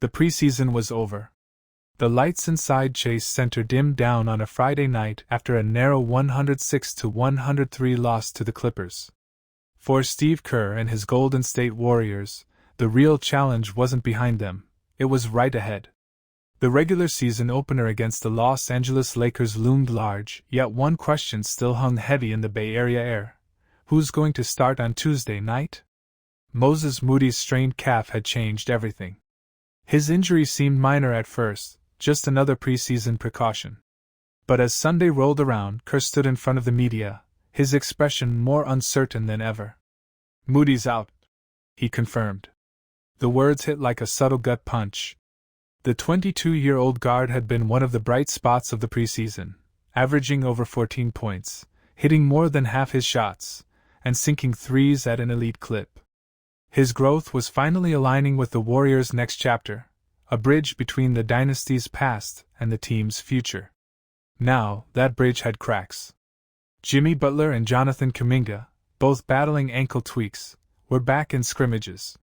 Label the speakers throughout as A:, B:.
A: The preseason was over. The lights inside Chase Center dimmed down on a Friday night after a narrow 106-103 loss to the Clippers. For Steve Kerr and his Golden State Warriors, the real challenge wasn't behind them, it was right ahead. The regular season opener against the Los Angeles Lakers loomed large, yet one question still hung heavy in the Bay Area air. Who's going to start on Tuesday night? Moses Moody's strained calf had changed everything. His injury seemed minor at first, just another preseason precaution. But as Sunday rolled around, Kerr stood in front of the media, his expression more uncertain than ever. "Moody's out," he confirmed. The words hit like a subtle gut punch. The 22-year-old guard had been one of the bright spots of the preseason, averaging over 14 points, hitting more than half his shots, and sinking threes at an elite clip. His growth was finally aligning with the Warriors' next chapter, a bridge between the dynasty's past and the team's future. Now, that bridge had cracks. Jimmy Butler and Jonathan Kuminga, both battling ankle tweaks, were back in scrimmages.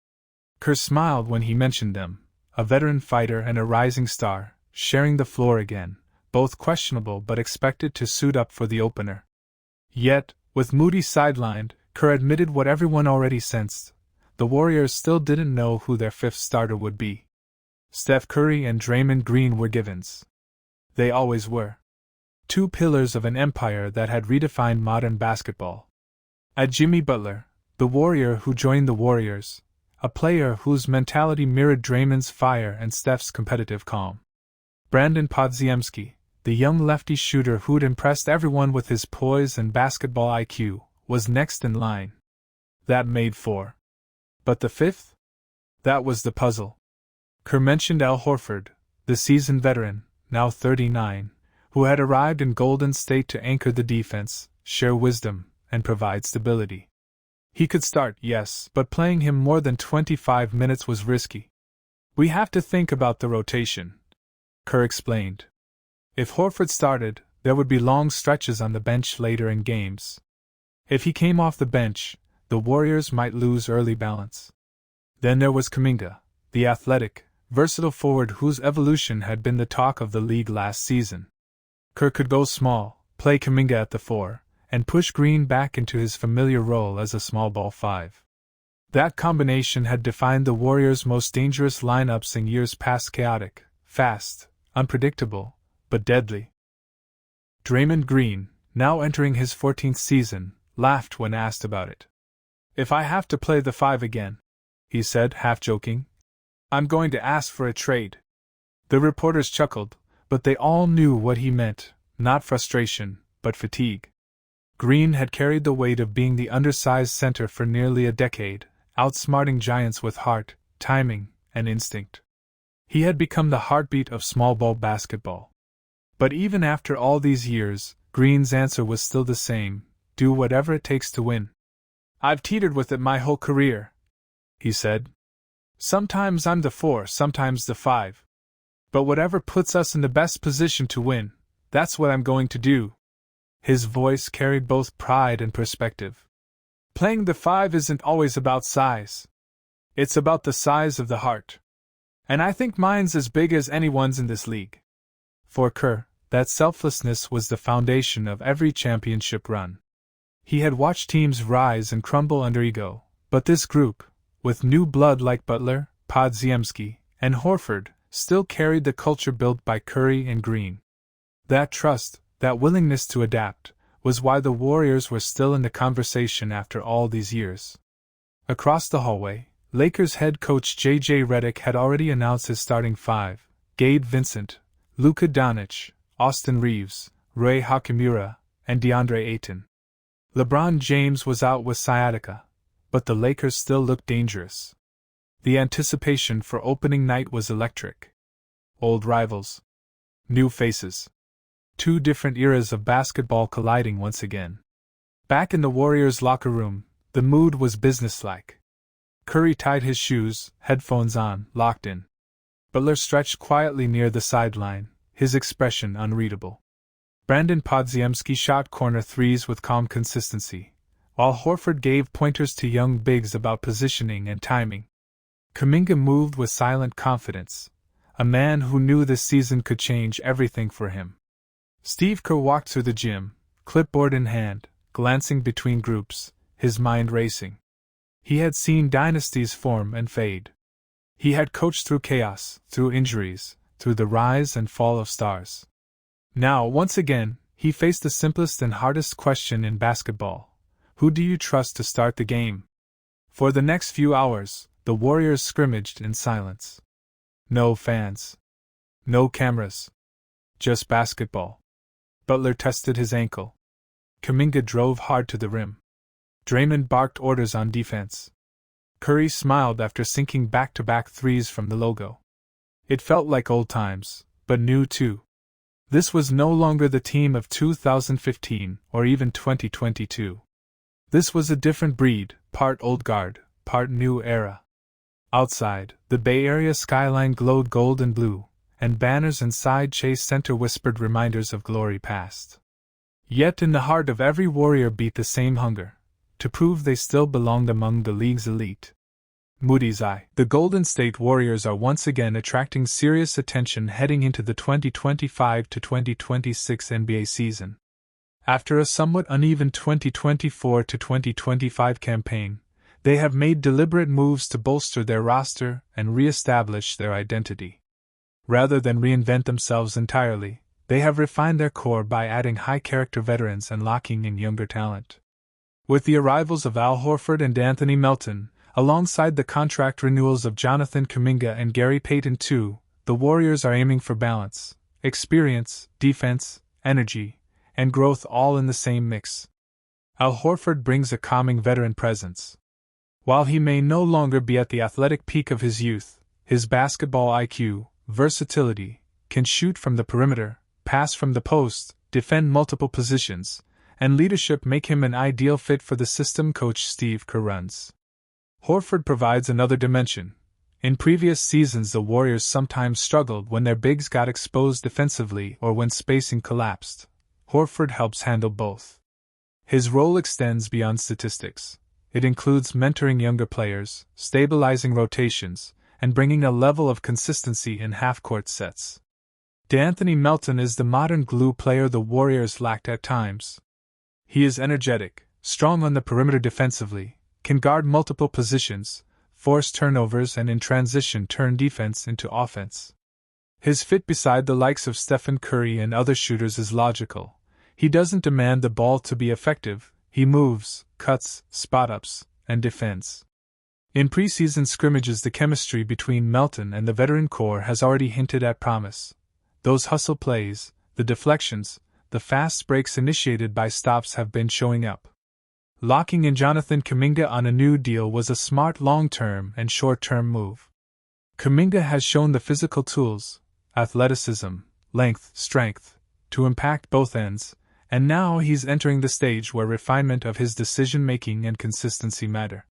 A: Kerr smiled when he mentioned them, a veteran fighter and a rising star, sharing the floor again, both questionable but expected to suit up for the opener. Yet, with Moody sidelined, Kerr admitted what everyone already sensed: the Warriors still didn't know who their fifth starter would be. Steph Curry and Draymond Green were givens. They always were. Two pillars of an empire that had redefined modern basketball. At Jimmy Butler, the Warrior who joined the Warriors, a player whose mentality mirrored Draymond's fire and Steph's competitive calm. Brandon Podziemski, the young lefty shooter who'd impressed everyone with his poise and basketball IQ, was next in line. That made four. But the fifth? That was the puzzle. Kerr mentioned Al Horford, the seasoned veteran, now 39, who had arrived in Golden State to anchor the defense, share wisdom, and provide stability. He could start, yes, but playing him more than 25 minutes was risky. "We have to think about the rotation," Kerr explained. If Horford started, there would be long stretches on the bench later in games. If he came off the bench, the Warriors might lose early balance. Then there was Kuminga, the athletic, versatile forward whose evolution had been the talk of the league last season. Kerr could go small, play Kuminga at the 4, and push Green back into his familiar role as a small ball 5. That combination had defined the Warriors' most dangerous lineups in years past: chaotic, fast, unpredictable, but deadly. Draymond Green, now entering his 14th season, laughed when asked about it. "If I have to play the 5 again," he said, half joking, "I'm going to ask for a trade." The reporters chuckled, but they all knew what he meant: not frustration, but fatigue. Green had carried the weight of being the undersized center for nearly a decade, outsmarting giants with heart, timing, and instinct. He had become the heartbeat of small ball basketball. But even after all these years, Green's answer was still the same: do whatever it takes to win. "I've teetered with it my whole career," he said. "Sometimes I'm the 4, sometimes the 5. But whatever puts us in the best position to win, that's what I'm going to do." His voice carried both pride and perspective. "Playing the 5 isn't always about size. It's about the size of the heart. And I think mine's as big as anyone's in this league." For Kerr, that selflessness was the foundation of every championship run. He had watched teams rise and crumble under ego, but this group, with new blood like Butler, Podziemski, and Horford, still carried the culture built by Curry and Green. That trust, that willingness to adapt, was why the Warriors were still in the conversation after all these years. Across the hallway, Lakers head coach J.J. Redick had already announced his starting 5: Gabe Vincent, Luka Doncic, Austin Reeves, Rui Hachimura, and DeAndre Ayton. LeBron James was out with sciatica, but the Lakers still looked dangerous. The anticipation for opening night was electric. Old rivals. New faces. Two different eras of basketball colliding once again. Back in the Warriors' locker room, the mood was businesslike. Curry tied his shoes, headphones on, locked in. Butler stretched quietly near the sideline, his expression unreadable. Brandon Podziemski shot corner threes with calm consistency, while Horford gave pointers to young bigs about positioning and timing. Kuminga moved with silent confidence, a man who knew this season could change everything for him. Steve Kerr walked through the gym, clipboard in hand, glancing between groups, his mind racing. He had seen dynasties form and fade. He had coached through chaos, through injuries, through the rise and fall of stars. Now, once again, he faced the simplest and hardest question in basketball: who do you trust to start the game? For the next few hours, the Warriors scrimmaged in silence. No fans. No cameras. Just basketball. Butler tested his ankle. Kuminga drove hard to the rim. Draymond barked orders on defense. Curry smiled after sinking back-to-back threes from the logo. It felt like old times, but new too. This was no longer the team of 2015 or even 2022. This was a different breed, part old guard, part new era. Outside, the Bay Area skyline glowed gold and blue, and banners inside Chase Center whispered reminders of glory past. Yet in the heart of every Warrior beat the same hunger, to prove they still belonged among the league's elite. Moody's Eye. The Golden State Warriors are once again attracting serious attention heading into the 2025 to 2026 NBA season. After a somewhat uneven 2024 to 2025 campaign, they have made deliberate moves to bolster their roster and re-establish their identity. Rather than reinvent themselves entirely, they have refined their core by adding high-character veterans and locking in younger talent. With the arrivals of Al Horford and Anthony Melton, alongside the contract renewals of Jonathan Kuminga and Gary Payton II, the Warriors are aiming for balance, experience, defense, energy, and growth all in the same mix. Al Horford brings a calming veteran presence. While he may no longer be at the athletic peak of his youth, his basketball IQ, versatility, can shoot from the perimeter, pass from the post, defend multiple positions, and leadership make him an ideal fit for the system coach Steve Kerr runs. Horford provides another dimension. In previous seasons, the Warriors sometimes struggled when their bigs got exposed defensively or when spacing collapsed. Horford helps handle both. His role extends beyond statistics. It includes mentoring younger players, stabilizing rotations, and bringing a level of consistency in half-court sets. D'Anthony Melton is the modern glue player the Warriors lacked at times. He is energetic, strong on the perimeter defensively, can guard multiple positions, force turnovers, and in transition turn defense into offense. His fit beside the likes of Stephen Curry and other shooters is logical. He doesn't demand the ball to be effective. He moves, cuts, spot-ups, and defends. In preseason scrimmages, the chemistry between Melton and the veteran core has already hinted at promise. Those hustle plays, the deflections, the fast breaks initiated by stops have been showing up. Locking in Jonathan Kuminga on a new deal was a smart long-term and short-term move. Kuminga has shown the physical tools, athleticism, length, strength, to impact both ends, and now he's entering the stage where refinement of his decision-making and consistency matter.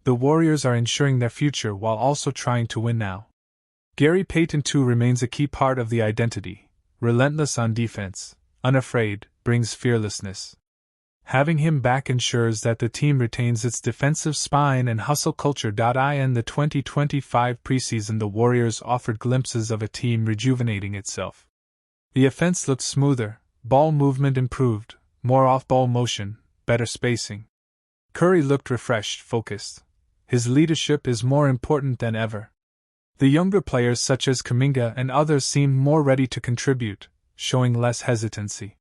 A: The Warriors are ensuring their future while also trying to win now. Gary Payton II remains a key part of the identity. Relentless on defense, unafraid, brings fearlessness. Having him back ensures that the team retains its defensive spine and hustle culture. In the 2025 preseason, the Warriors offered glimpses of a team rejuvenating itself. The offense looked smoother. Ball movement improved, more off-ball motion, better spacing. Curry looked refreshed, focused. His leadership is more important than ever. The younger players such as Kuminga and others seemed more ready to contribute, showing less hesitancy.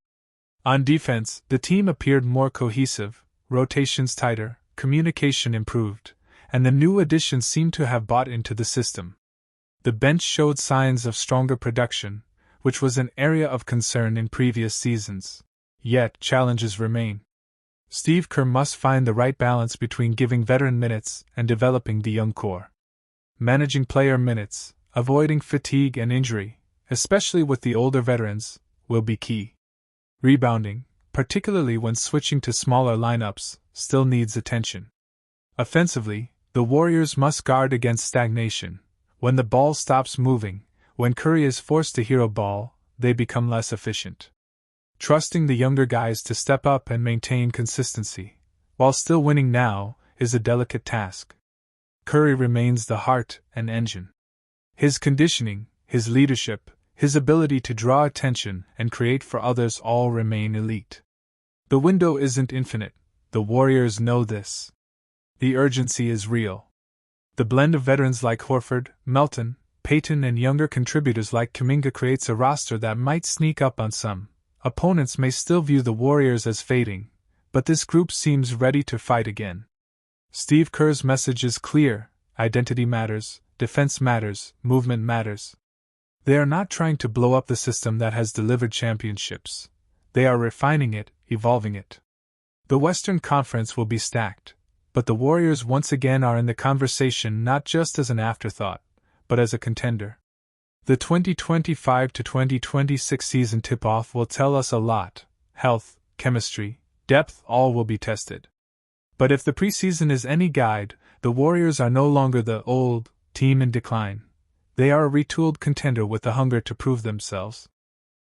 A: On defense, the team appeared more cohesive, rotations tighter, communication improved, and the new additions seemed to have bought into the system. The bench showed signs of stronger production, which was an area of concern in previous seasons. Yet, challenges remain. Steve Kerr must find the right balance between giving veteran minutes and developing the young core. Managing player minutes, avoiding fatigue and injury, especially with the older veterans, will be key. Rebounding, particularly when switching to smaller lineups, still needs attention. Offensively, the Warriors must guard against stagnation. When the ball stops moving, when Curry is forced to hero ball, they become less efficient. Trusting the younger guys to step up and maintain consistency, while still winning now, is a delicate task. Curry remains the heart and engine. His conditioning, his leadership, his ability to draw attention and create for others all remain elite. The window isn't infinite, the Warriors know this. The urgency is real. The blend of veterans like Horford, Melton, Payton, and younger contributors like Kuminga creates a roster that might sneak up on some. Opponents may still view the Warriors as fading, but this group seems ready to fight again. Steve Kerr's message is clear: identity matters, defense matters, movement matters. They are not trying to blow up the system that has delivered championships. They are refining it, evolving it. The Western Conference will be stacked, but the Warriors once again are in the conversation not just as an afterthought, but as a contender. The 2025-2026 season tip-off will tell us a lot. Health, chemistry, depth, all will be tested. But if the preseason is any guide, the Warriors are no longer the old team in decline. They are a retooled contender with the hunger to prove themselves.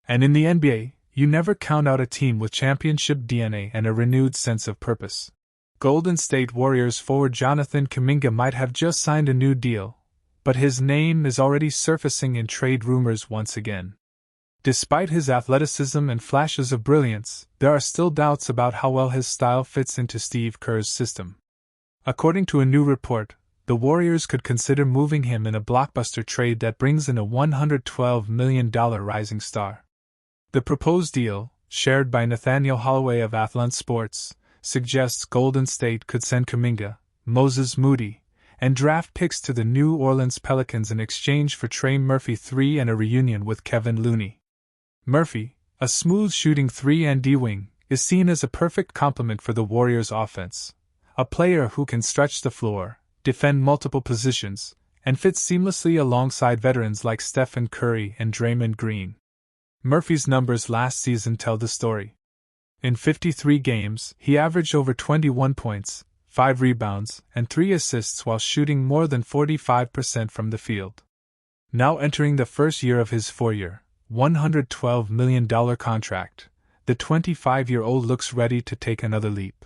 A: And in the NBA, you never count out a team with championship DNA and a renewed sense of purpose. Golden State Warriors forward Jonathan Kuminga might have just signed a new deal, but his name is already surfacing in trade rumors once again. Despite his athleticism and flashes of brilliance, there are still doubts about how well his style fits into Steve Kerr's system. According to a new report, the Warriors could consider moving him in a blockbuster trade that brings in a $112 million rising star. The proposed deal, shared by Nathaniel Holloway of Athlon Sports, suggests Golden State could send Kuminga, Moses Moody, and draft picks to the New Orleans Pelicans in exchange for Trey Murphy III and a reunion with Kevin Looney. Murphy, a smooth-shooting 3-and-D wing, is seen as a perfect complement for the Warriors' offense, a player who can stretch the floor, defend multiple positions, and fit seamlessly alongside veterans like Stephen Curry and Draymond Green. Murphy's numbers last season tell the story. In 53 games, he averaged over 21 points, 5 rebounds, and 3 assists while shooting more than 45% from the field. Now entering the first year of his 4-year, $112 million contract, the 25-year-old looks ready to take another leap.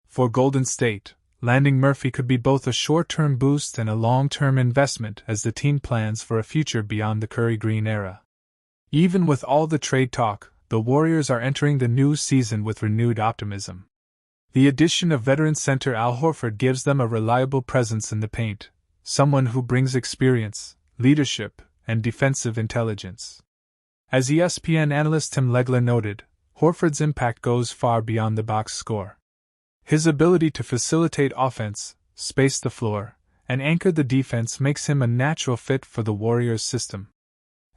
A: For Golden State, landing Murphy could be both a short-term boost and a long-term investment as the team plans for a future beyond the Curry-Green era. Even with all the trade talk, the Warriors are entering the new season with renewed optimism. The addition of veteran center Al Horford gives them a reliable presence in the paint, someone who brings experience, leadership, and defensive intelligence. As ESPN analyst Tim Legler noted, Horford's impact goes far beyond the box score. His ability to facilitate offense, space the floor, and anchor the defense makes him a natural fit for the Warriors' system.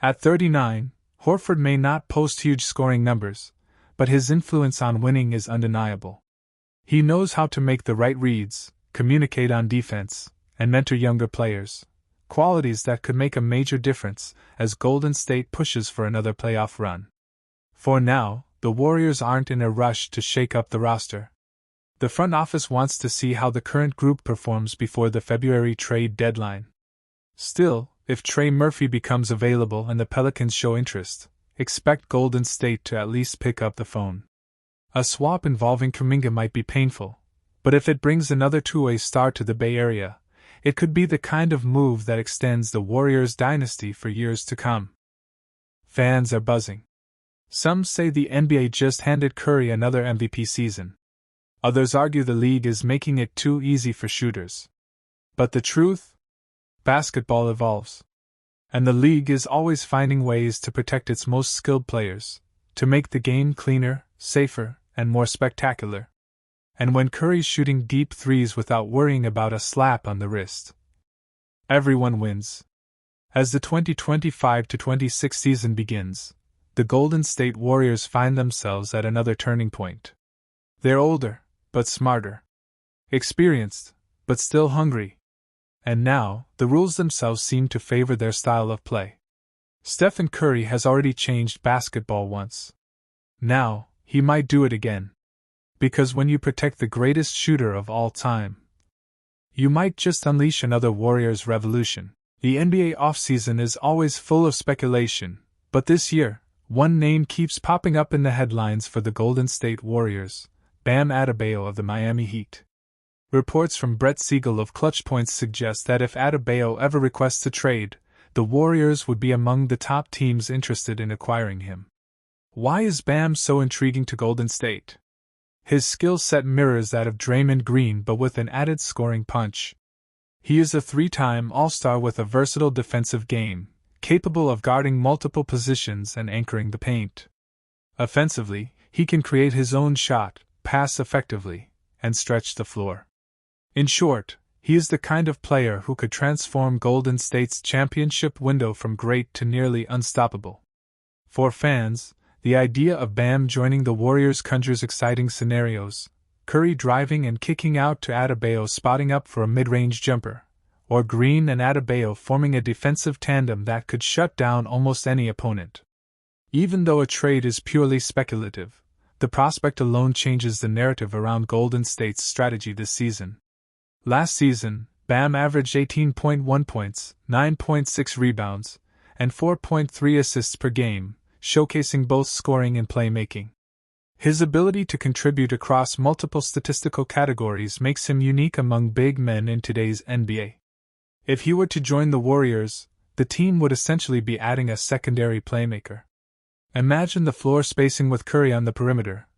A: At 39, Horford may not post huge scoring numbers, but his influence on winning is undeniable. He knows how to make the right reads, communicate on defense, and mentor younger players, qualities that could make a major difference as Golden State pushes for another playoff run. For now, the Warriors aren't in a rush to shake up the roster. The front office wants to see how the current group performs before the February trade deadline. Still, if Trey Murphy becomes available and the Pelicans show interest, expect Golden State to at least pick up the phone. A swap involving Kuminga might be painful, but if it brings another two-way star to the Bay Area, it could be the kind of move that extends the Warriors' dynasty for years to come. Fans are buzzing. Some say the NBA just handed Curry another MVP season. Others argue the league is making it too easy for shooters. But the truth? Basketball evolves. And the league is always finding ways to protect its most skilled players, to make the game cleaner, safer, and more spectacular. And when Curry's shooting deep threes without worrying about a slap on the wrist, everyone wins. As the 2025-26 season begins, the Golden State Warriors find themselves at another turning point. They're older, but smarter. Experienced, but still hungry. And now, the rules themselves seem to favor their style of play. Stephen Curry has already changed basketball once. Now, he might do it again. Because when you protect the greatest shooter of all time, you might just unleash another Warriors revolution. The NBA offseason is always full of speculation, but this year, one name keeps popping up in the headlines for the Golden State Warriors: Bam Adebayo of the Miami Heat. Reports from Brett Siegel of Clutch Points suggest that if Adebayo ever requests a trade, the Warriors would be among the top teams interested in acquiring him. Why is Bam so intriguing to Golden State? His skill set mirrors that of Draymond Green but with an added scoring punch. He is a three-time All-Star with a versatile defensive game, capable of guarding multiple positions and anchoring the paint. Offensively, he can create his own shot, pass effectively, and stretch the floor. In short, he is the kind of player who could transform Golden State's championship window from great to nearly unstoppable. For fans, the idea of Bam joining the Warriors conjures exciting scenarios: Curry driving and kicking out to Adebayo spotting up for a mid-range jumper, or Green and Adebayo forming a defensive tandem that could shut down almost any opponent. Even though a trade is purely speculative, the prospect alone changes the narrative around Golden State's strategy this season. Last season, Bam averaged 18.1 points, 9.6 rebounds, and 4.3 assists per game, showcasing both scoring and playmaking. His ability to contribute across multiple statistical categories makes him unique among big men in today's NBA. If he were to join the Warriors, the team would essentially be adding a secondary playmaker. Imagine the floor spacing with Curry on the perimeter,